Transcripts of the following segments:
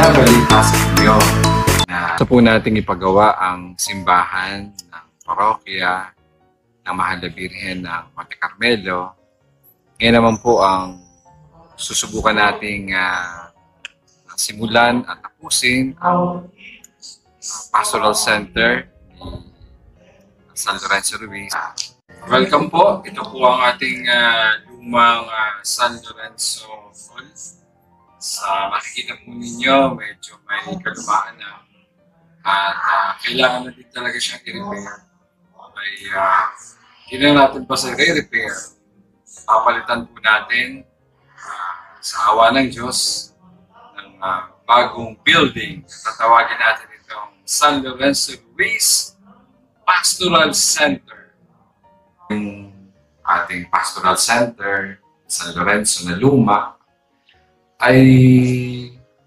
binabalita sa inyo na gusto po nating ipagawa ang simbahan ng parokya ng Mahal na Birhen ng Monte Carmelo. Ngayon naman po ang susubukan nating simulan at tapusin ang Pastoral Center ni San Lorenzo Ruiz. Welcome po. Ito po ang ating lumang San Lorenzo Hall. Sa makikita po ninyo, medyo may kalumaan na at kailangan na din talaga siyang i-repair. May hindi na natin pa sa re-repair. Papalitan po natin sa awa ng Diyos ng bagong building. Tatawagin natin itong San Lorenzo Ruiz Pastoral Center. Yung ating Pastoral Center, San Lorenzo na luma, ay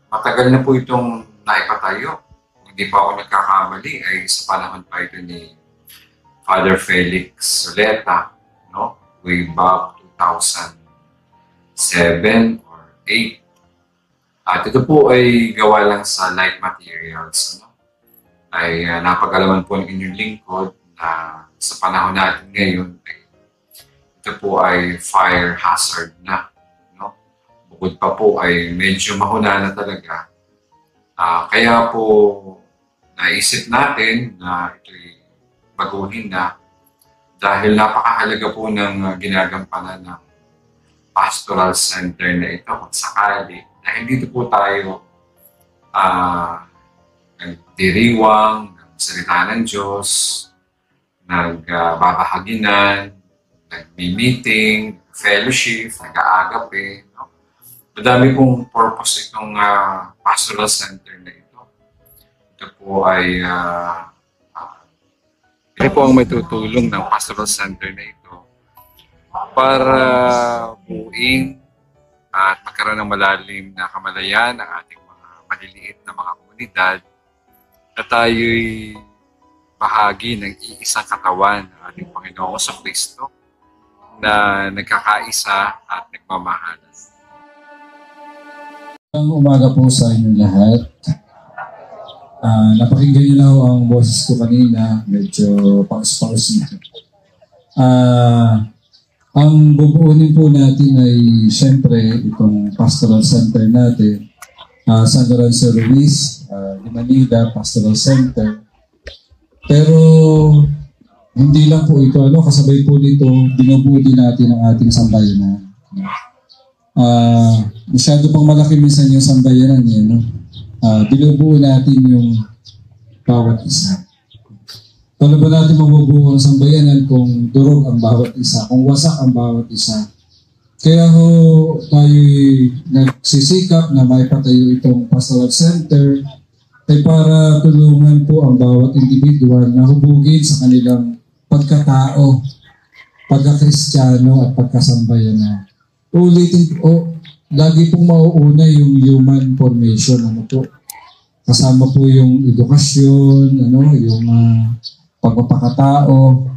matagal na po itong naipatayo. Hindi pa ako nagkakamali ay sa panahon pa ito ni Father Felix Soleta, no? Way back 2007 or 8. At ito po ay gawa lang sa light materials. No? Ay napag-alaman po ng inyong lingkod na sa panahon natin ngayon, ito po ay fire hazard na. Bukod pa po ay medyo mahuna na talaga. Kaya po naisip natin na ito'y baguhin na dahil napakahalaga po ng ginagampanan ng Pastoral Center na ito kung sakali. Dahil dito po tayo nagdiriwang ng salita ng Diyos, nagbabahaginan, nagmi-meeting, fellowship, nag-aagape. Madami pong purpose itong Pastoral Center na ito. Ito po ay ito po ang may tutulong ng Pastoral Center na ito para buuin at magkaroon ng malalim na kamalayan ng ating mga maliliit na mga komunidad na tayo'y bahagi ng iisang katawan ng ating Panginoon sa Kristo na nagkakaisa at nagmamahalan. Ang umaga po sa inyong lahat. Napakinggan niyo na ang boses ko kanina, medyo paus-paus na. Ang bubuunin po natin ay siyempre itong Pastoral Center natin, San Lorenzo Ruiz, Manila Pastoral Center. Pero hindi lang po ito, kasabay po dito, binubuo din natin ang ating sambayanan. Masyado pang malaki minsan yung sambayanan niya, no? Binubuo natin yung bawat isa. Paano ba natin mabubuo ang sambayanan kung durog ang bawat isa, kung wasak ang bawat isa? Kaya ho tayo nagsisikap na maipatayo itong Pastoral Center ay para tulungan po ang bawat individual na hubugin sa kanilang pagkatao, pagkakristyano at pagkasambayanan. Ulitin po, lagi pong mauuna yung human formation, kasama po yung edukasyon, yung pagpapakatao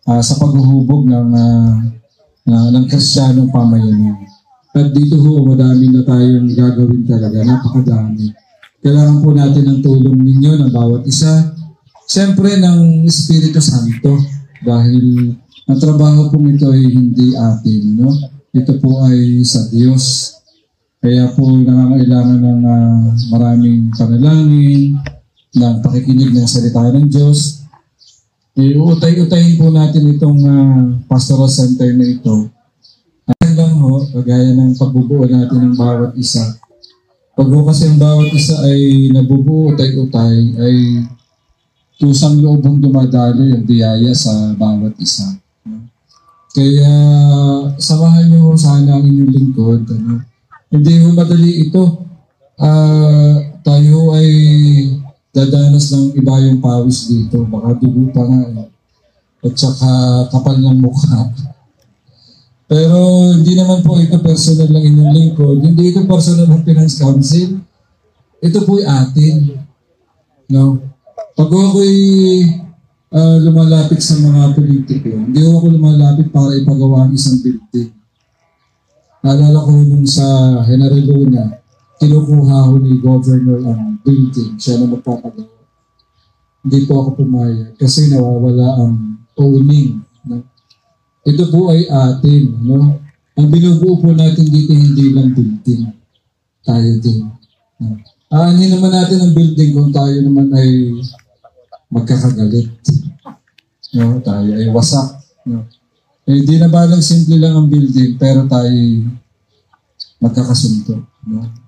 sa paghuhubog ng kristyanong pamayanan. At dito ho, madami na tayong gagawin talaga, napakadami. Kailangan po natin ang tulong ninyo ng bawat isa. Siyempre ng Espiritu Santo, dahil ang trabaho pong ito ay hindi atin, Ito po ay sa Diyos. Kaya po nangangailangan ng maraming panalangin, ng pakikinig ng salita ng Diyos. Uutay-utayin po natin itong Pastoral Center na ito. Ayan lang ho, kagaya ng pagbubuo natin ng bawat isa. Pag kasi ang bawat isa ay nabubuo, utay-utay, ay tusang loobong dumadalo yung biyaya sa bawat isa. Kaya samahan niyo sana ang inyong lingkod. Hindi ho madali ito. Tayo ay dadanas ng iba yung pawis dito. Baka dugo pa nga. At saka kapal ng mukha. Pero hindi naman po ito personal lang inyong lingkod. Hindi ito personal ng Finance Council. Ito po ay atin. Pag ako'y lumalapit sa mga politiko, hindi ako lumalapit para ipagawa ang isang building. Naalala ko nung sa General Luna, kinukuha ho ni Governor ang building, siya na magpapagawa. Hindi po ako pumayag kasi nawawala ang owning. No? Ito po ay atin. No? Ang binubuo po natin dito hindi lang building. Tayo din. No? Aanin naman natin ang building kung tayo naman ay magkakagalit. No? Tayo ay wasak. No? Hindi na balang simple lang ang building pero tayo magkakasunto. No?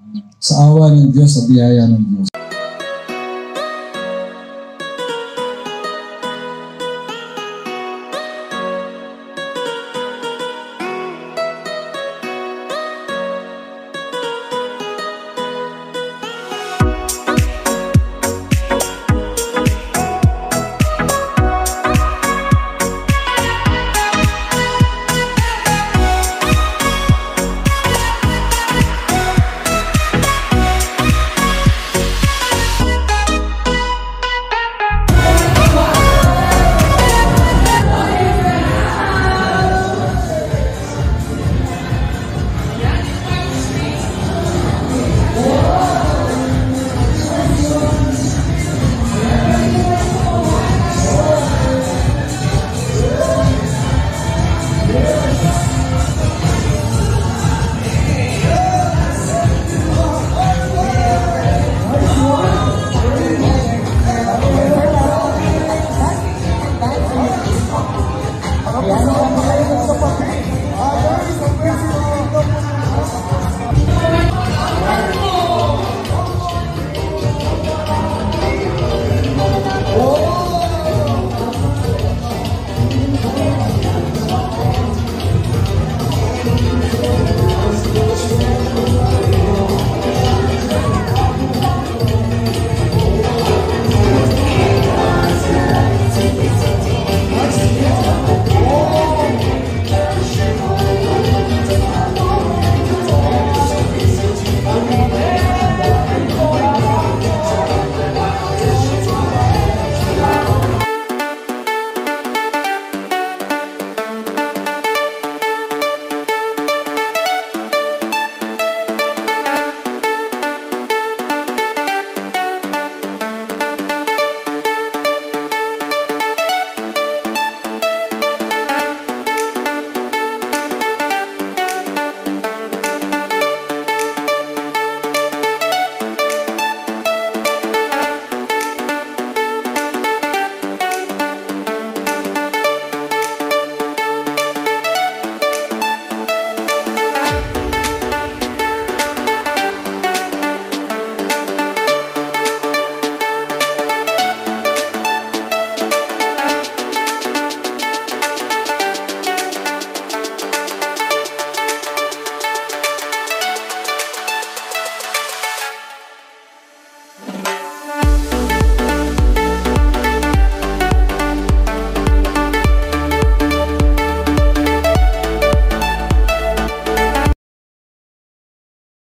Sa awa ng Diyos, sa biyaya ng Diyos.